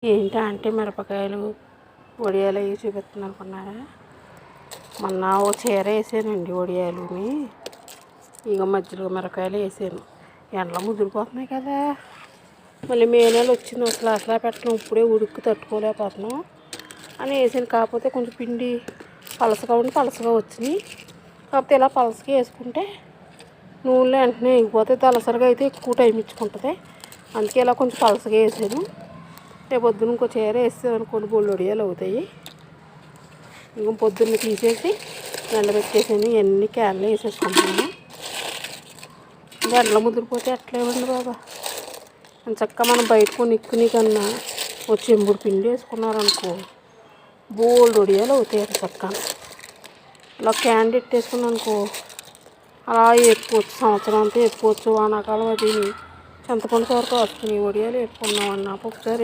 ఏంటా అంటే మిరపకాయలు వడియాలు అవి చూపిస్తుంది అనుకున్నారా? మొన్న ఓ చీర వేసానండి వడియాలుని. ఇక మధ్యలో మిరపకాయలు వేసాను. ఎండలో ముదిరిపోతున్నాయి కదా. మళ్ళీ మే నెల వచ్చింది, అసలు పెట్టడం ఇప్పుడే ఉడుక్కు తట్టుకోలేకపోతున్నాం అని వేసాను. కాకపోతే కొంచెం పిండి పలసగా ఉండి పలసగా వచ్చినాయి. కాకపోతే ఇలా పలసగా వేసుకుంటే నూనెలో వెంటనే ఎగిపోతే, తలసరిగా అయితే ఎక్కువ టైం ఇచ్చుకుంటుంది. అందుకే ఇలా కొంచెం పలసగా వేసాను. రేపు పొద్దున్న ఇంకో చీర వేస్తాను అనుకోండి, బోళ్ళు వడియాలు అవుతాయి. ఇంకో పొద్దున్న తీసేసి ఎండబెట్టేసాను. ఇవన్నీ క్యాన్లో వేసేసుకుంటున్నాను. ఎండలో ముదిరిపోతే ఎట్లేవండి బాబా. చక్కగా మనం బయట కొనుక్కుని కన్నా ఓ చెంబుడు పిండి వేసుకున్నారనుకో, బోళ్ళు వడియాలు అవుతాయి. చక్కగా ఇలా క్యాన్ పెట్టేసుకున్నాను అనుకో, అలా వేపుకోవచ్చు. సంవత్సరం అంతా వేపుకోవచ్చు. వానాకాలం అది చింతపండు వరకు వస్తుంది. వడియాలు వేపుకున్నామన్నా ఒకసారి